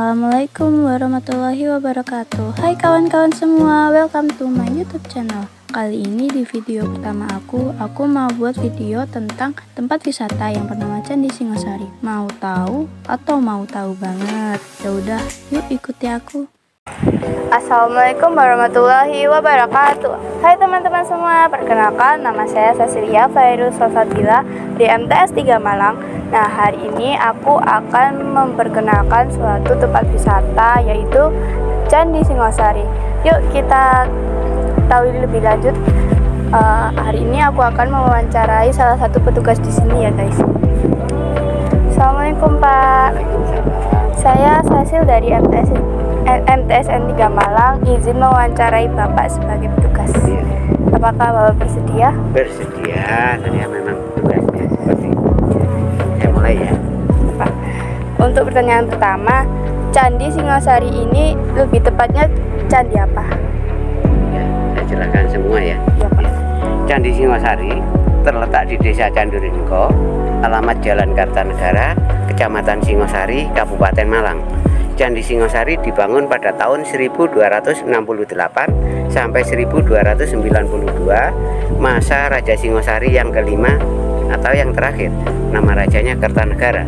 Assalamualaikum warahmatullahi wabarakatuh. Hai kawan-kawan semua, welcome to my YouTube channel. Kali ini di video pertama aku mau buat video tentang tempat wisata yang bernama Candi Singosari. Mau tahu atau mau tahu banget? Ya udah, yuk ikuti aku. Assalamualaikum warahmatullahi wabarakatuh. Hai teman-teman semua, perkenalkan nama saya Cecilia Fairul Sofadila di MTS 3 Malang. Nah, hari ini aku akan memperkenalkan suatu tempat wisata yaitu Candi Singosari. Yuk kita tahu lebih lanjut. Hari ini aku akan mewawancarai salah satu petugas di sini ya guys. Assalamualaikum Pak. Saya Cecil dari MTSN 3 Malang, izin mewawancarai Bapak sebagai petugas. Apakah Bapak bersedia? Bersedia, saya memang tugasnya seperti itu. Saya mulai ya. Pak, untuk pertanyaan pertama, Candi Singosari ini lebih tepatnya candi apa? Ya, saya jelaskan semua ya. Ya Pak. Candi Singosari terletak di Desa Canduringko, alamat Jalan Kartanegara, Kecamatan Singosari, Kabupaten Malang. Candi Singosari dibangun pada tahun 1268 sampai 1292, masa Raja Singosari yang kelima atau yang terakhir. Nama rajanya Kertanegara.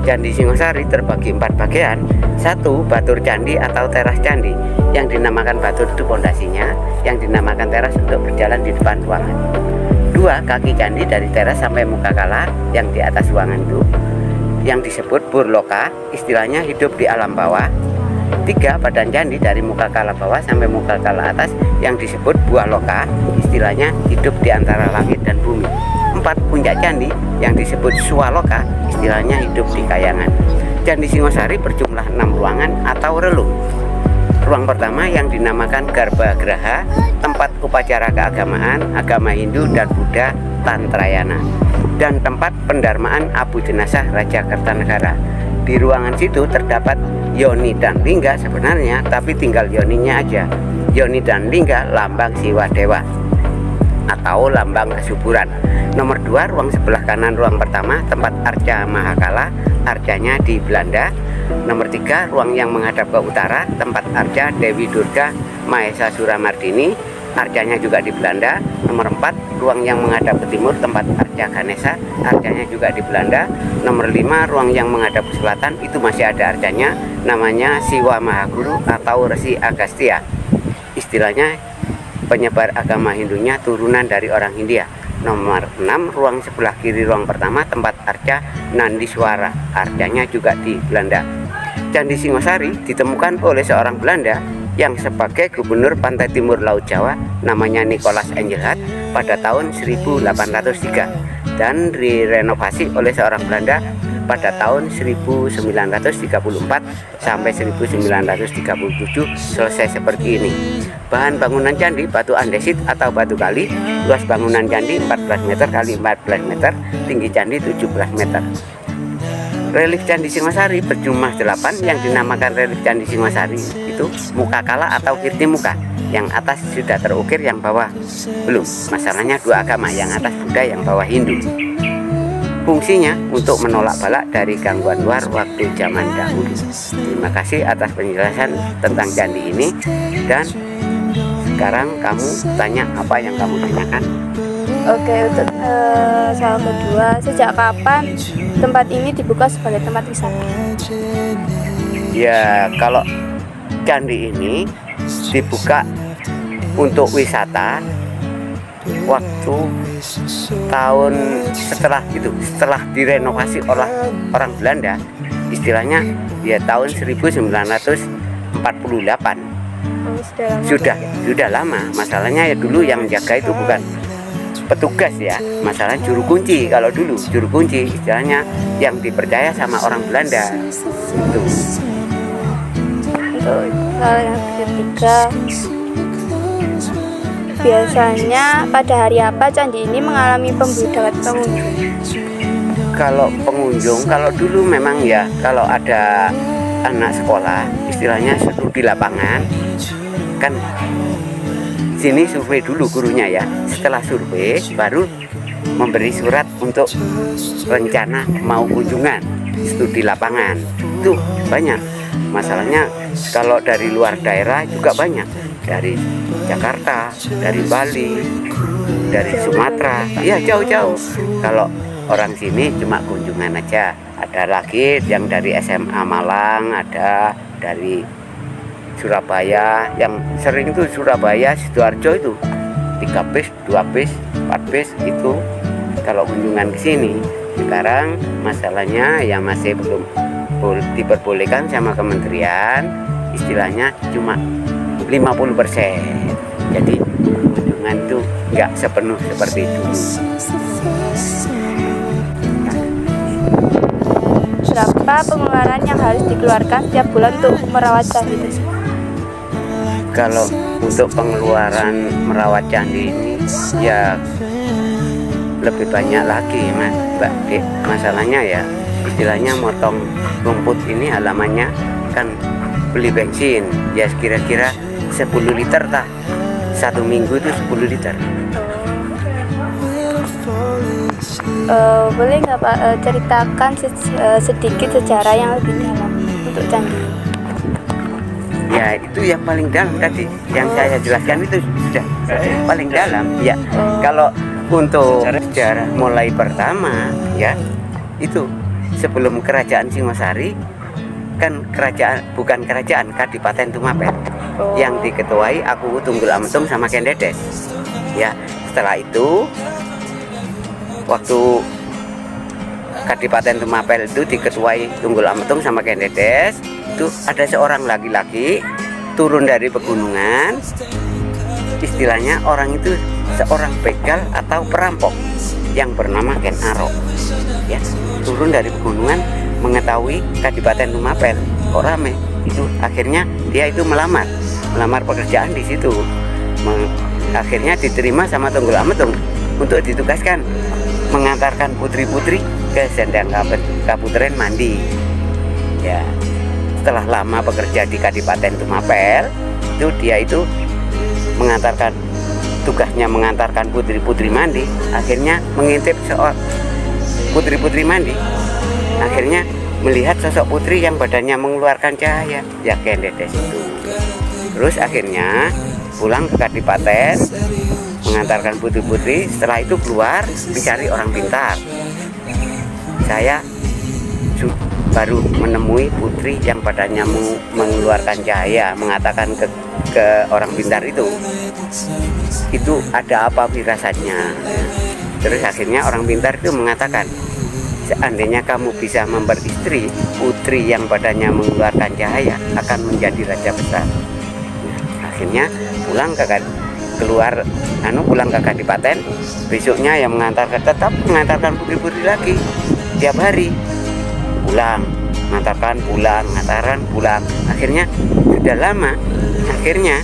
Candi Singosari terbagi 4 bagian. 1. Batur candi atau teras candi, yang dinamakan batur itu pondasinya, yang dinamakan teras untuk berjalan di depan ruangan. 2. Kaki candi dari teras sampai muka kala yang di atas ruangan itu, yang disebut burloka, istilahnya hidup di alam bawah. 3. Badan candi dari muka kala bawah sampai muka kala atas, yang disebut buah loka, istilahnya hidup di antara langit dan bumi. 4. Puncak candi yang disebut swaloka, istilahnya hidup di kayangan. Candi Singosari berjumlah 6 ruangan atau relung. Ruang pertama yang dinamakan Garba Graha, tempat upacara keagamaan, agama Hindu dan Buddha Tantrayana, dan tempat pendarmaan abu jenazah Raja Kertanegara. Di ruangan situ terdapat yoni dan lingga sebenarnya, tapi tinggal yoninya aja. Yoni dan lingga lambang siwa dewa atau lambang kesuburan. Nomor 2, ruang sebelah kanan ruang pertama, tempat arca Mahakala, arcanya di Belanda. Nomor 3, ruang yang menghadap ke utara, tempat arca Dewi Durga Mahesa Suramardini, arcanya juga di Belanda. Nomor 4, ruang yang menghadap ke timur, tempat arca Ganesha, arcanya juga di Belanda. Nomor 5, ruang yang menghadap ke selatan, itu masih ada arcanya, namanya Siwa Mahaguru atau Resi Agastya, istilahnya penyebar agama Hindunya turunan dari orang Hindia. Nomor 6, ruang sebelah kiri ruang pertama, tempat arca Nandiswara, arcanya juga di Belanda. Candi Singosari ditemukan oleh seorang Belanda yang sebagai gubernur pantai timur Laut Jawa, namanya Nicholas Engelhard, pada tahun 1803 dan direnovasi oleh seorang Belanda pada tahun 1934 sampai 1937 selesai seperti ini. Bahan bangunan candi batu andesit atau batu kali. Luas bangunan candi 14 meter kali 14 meter, tinggi candi 17 meter. Relief Candi Singosari berjumlah 8 yang dinamakan relief Candi Singosari itu muka kala atau kirti muka. Yang atas sudah terukir, yang bawah belum. Masalahnya 2 agama, yang atas Buddha, yang bawah Hindu. Fungsinya untuk menolak balak dari gangguan luar waktu zaman dahulu. Terima kasih atas penjelasan tentang candi ini. Dan sekarang kamu tanya apa yang kamu tanyakan. Oke, untuk soal kedua, sejak kapan tempat ini dibuka sebagai tempat wisata? Ya, kalau candi ini dibuka untuk wisata waktu tahun setelah direnovasi oleh orang Belanda, istilahnya ya tahun 1948. Sudah lama. Masalahnya ya dulu yang jaga itu bukan petugas ya, masalah juru kunci. Kalau dulu juru kunci istilahnya yang dipercaya sama orang Belanda itu. Untuk hal yang ketiga, biasanya pada hari apa candi ini mengalami pembludakan pengunjung? Kalau pengunjung, kalau dulu memang ya, kalau ada anak sekolah, istilahnya studi lapangan, kan sini survei dulu gurunya ya. Setelah survei baru memberi surat untuk rencana mau kunjungan studi lapangan. Itu banyak. Masalahnya kalau dari luar daerah juga banyak, dari Jakarta, dari Bali, dari Sumatera, ya jauh-jauh. Kalau orang sini cuma kunjungan aja. Ada lagi yang dari SMA Malang, ada dari Surabaya, yang sering itu Surabaya, Sidoarjo itu 3 bis, 2 bis, 4 bis itu kalau kunjungan ke sini. Sekarang masalahnya ya masih belum diperbolehkan sama kementerian, istilahnya cuma 50%. Jadi kunjungan itu nggak sepenuh seperti itu. Berapa pengeluaran yang harus dikeluarkan setiap bulan untuk merawat candi tersebut? Kalau untuk pengeluaran merawat candi ini ya lebih banyak lagi Mbak Dek. Masalahnya ya istilahnya motong rumput ini halamannya kan beli bensin ya kira-kira 10 liter tak, 1 minggu itu 10 liter. Boleh nggak Pak ceritakan sedikit sejarah yang lebih dalam untuk candi? Ya itu yang paling dalam tadi yang saya jelaskan itu sudah paling dalam ya. Kalau untuk sejarah mulai pertama ya itu sebelum kerajaan Singosari kan bukan kerajaan Kadipaten Tumapel yang diketuai Aku Tunggul Ametung sama Kendedes ya. Setelah itu waktu Kadipaten Tumapel itu diketuai Tunggul Ametung sama Kendedes, itu ada seorang laki-laki turun dari pegunungan, istilahnya orang itu seorang begal atau perampok yang bernama Ken Arok ya, turun dari pegunungan mengetahui Kadipaten Tumapel kok rame, itu akhirnya dia itu melamar pekerjaan di situ. Akhirnya diterima sama Tunggul Ametung untuk ditugaskan mengantarkan putri-putri ke Sendang Kabupaten mandi ya. Setelah lama bekerja di Kadipaten Tumapel itu dia itu tugasnya mengantarkan putri-putri mandi, akhirnya mengintip seorang putri-putri mandi, akhirnya melihat sosok putri yang badannya mengeluarkan cahaya ya Kendedes itu. Terus akhirnya pulang ke Kadipaten mengantarkan putri-putri. Setelah itu keluar mencari orang pintar. Saya baru menemui putri yang badannya mengeluarkan cahaya, mengatakan ke orang pintar itu ada apa firasatnya. Terus akhirnya orang pintar itu mengatakan, seandainya kamu bisa memperistri putri yang badannya mengeluarkan cahaya akan menjadi raja besar. Akhirnya pulang ke Kadipaten. Besoknya yang tetap mengantarkan putri-putri lagi tiap hari, mengantarkan pulang. Akhirnya sudah lama, akhirnya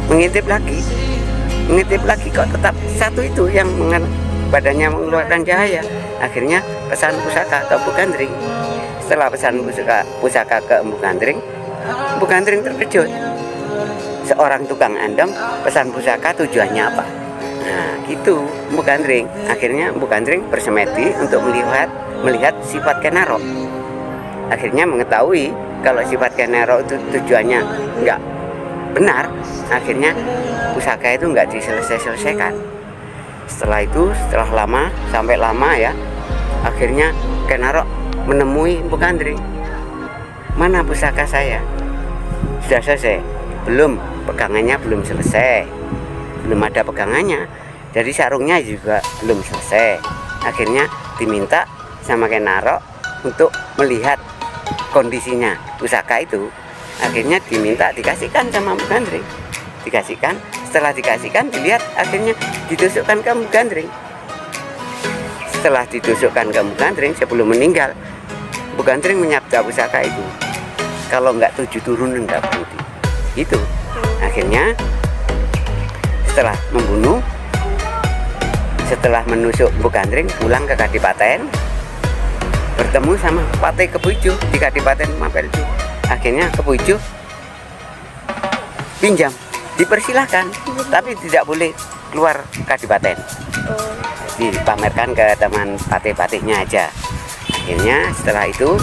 mengintip lagi kok tetap satu itu yang badannya mengeluarkan cahaya. Akhirnya pesan pusaka ke Empu Gandring. Setelah pesan pusaka ke Empu Gandring terkejut. Seorang tukang andong pesan pusaka tujuannya apa? Nah gitu Empu Gandring. Akhirnya Empu Gandring bersemedi untuk melihat sifat Ken Arok. Akhirnya mengetahui kalau sifat Ken Arok itu tujuannya enggak benar. Akhirnya pusaka itu enggak diselesaikan. Setelah lama ya, akhirnya Ken Arok menemui Empu Gandring. Mana pusaka saya? Sudah selesai? Belum, pegangannya belum selesai, belum ada pegangannya, jadi sarungnya juga belum selesai. Akhirnya diminta sama Ken Arok untuk melihat kondisinya pusaka itu. Akhirnya dikasihkan sama Empu Gandring. Setelah dikasihkan dilihat, akhirnya ditusukkan ke Empu Gandring. Setelah ditusukkan ke Empu Gandring, sebelum meninggal Empu Gandring menyabda pusaka itu, kalau nggak 7 turunan nggak berhenti. Itu akhirnya setelah menusuk Empu Gandring, pulang ke Kadipaten, bertemu sama Pate Kebuju di Kadipaten Tumapel itu. Akhirnya Kebuju pinjam, dipersilahkan, tapi tidak boleh keluar Kadipaten, dipamerkan ke teman pate-patenya aja. Akhirnya setelah itu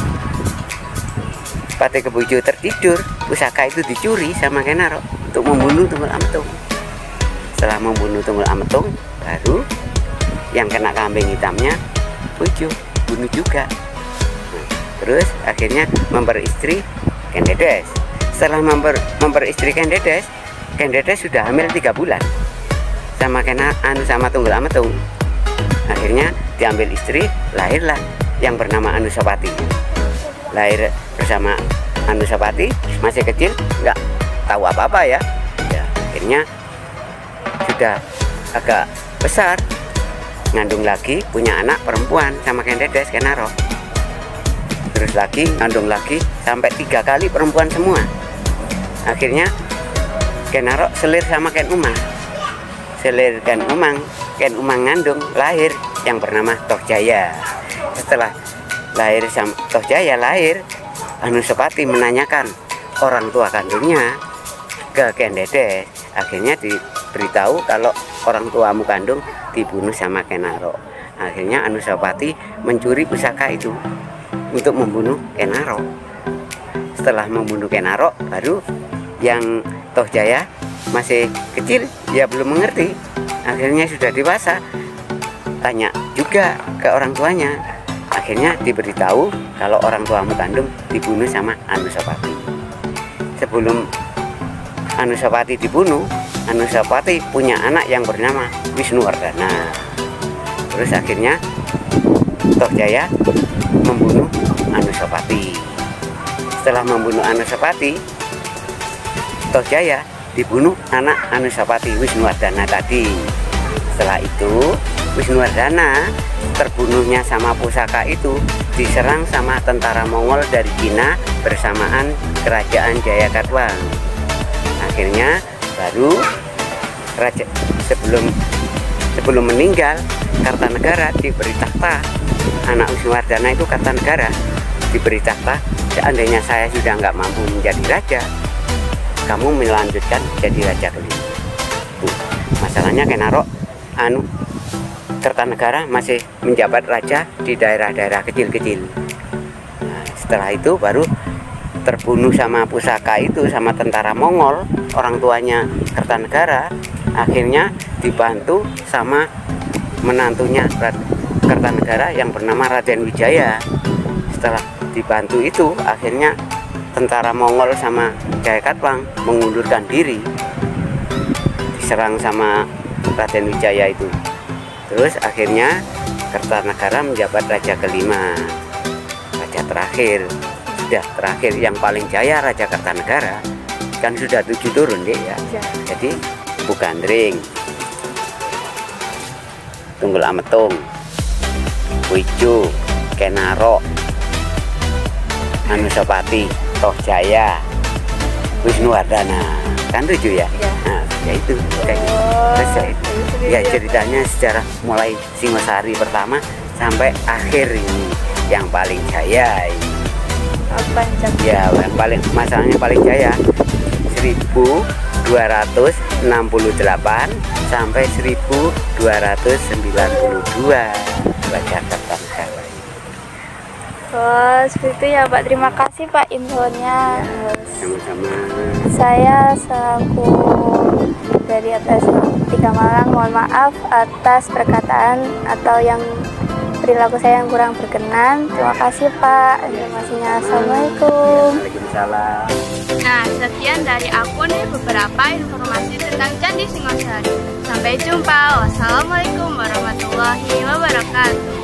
Pati Kebojo tertidur, pusaka itu dicuri sama Kenaro untuk membunuh Tunggul Ametung. Setelah membunuh Tunggul Ametung, baru yang kena kambing hitamnya Bojo bunuh juga. Terus akhirnya memperistri Ken Dedes. Setelah memperistri Ken Dedes sudah hamil 3 bulan sama sama Tunggul Ametung. Akhirnya diambil istri, lahirlah yang bernama Anusapati. Lahir bersama Anusapati, masih kecil, nggak tahu apa-apa ya. Akhirnya sudah agak besar, ngandung lagi, punya anak perempuan sama Ken Dedes, Kenaro. Terus lagi, ngandung lagi, sampai 3 kali perempuan semua. Akhirnya Kenaro selir sama Ken Umang. Selir Ken Umang ngandung, lahir yang bernama Tohjaya. Setelah lahir sama Tohjaya lahir, Anusapati menanyakan orang tua kandungnya ke Ken Dedes. Akhirnya diberitahu kalau orang tuamu kandung dibunuh sama Kenaro. Akhirnya Anusapati mencuri pusaka itu untuk membunuh Kenaro. Setelah membunuh Kenaro, baru yang Tohjaya masih kecil, dia belum mengerti. Akhirnya sudah dewasa, tanya juga ke orang tuanya. Akhirnya diberitahu kalau orang tuamu kandung dibunuh sama Anusapati. Sebelum Anusapati dibunuh, Anusapati punya anak yang bernama Wisnuwardana. Terus akhirnya Tohjaya membunuh Anusapati. Setelah membunuh Anusapati, Tohjaya dibunuh anak Anusapati, Wisnuwardana tadi. Setelah itu Wisnuwardana terbunuhnya sama pusaka itu diserang sama tentara Mongol dari Cina bersamaan kerajaan Jayakatwang. Akhirnya baru sebelum meninggal, Kartanegara diberi takhta. Anak Wisnuwardana itu Kartanegara diberi takhta. Seandainya saya sudah nggak mampu menjadi raja, kamu melanjutkan jadi raja kelima. Masalahnya Kenaro Kartanegara masih menjabat raja di daerah-daerah kecil-kecil. Nah, setelah itu baru terbunuh sama pusaka itu sama tentara Mongol, orang tuanya Kartanegara. Akhirnya dibantu sama menantunya Kartanegara yang bernama Raden Wijaya. Setelah dibantu itu, akhirnya tentara Mongol sama Jayakatwang mengundurkan diri, diserang sama Raden Wijaya itu. Terus akhirnya Kartanegara menjabat raja kelima, raja terakhir. Sudah terakhir yang paling jaya Raja Kartanegara, kan sudah 7 turun deh ya. Jadi Bugandring, Tunggul Ametung, Bojo, Kenaro, Anusapati, Tohjaya, Wisnuwardana, kan 7 ya? Nah, ya itu kayak selesai. Ya ceritanya secara mulai Singosari pertama sampai akhir ini yang paling jaya ini. Ya, yang paling masalahnya paling jaya 1268 sampai 1292 Raja Kartanegara. Oh, seperti itu ya Pak. Terima kasih Pak infonya. Sama-sama. Saya selaku dari atas Tiga Malang mohon maaf atas perkataan atau yang perilaku saya yang kurang berkenan. Terima kasih Pak informasinya. Assalamualaikum. Waalaikumsalam. Nah, sekian dari aku nih beberapa informasi tentang Candi Singosari. Sampai jumpa. Wassalamualaikum warahmatullahi wabarakatuh.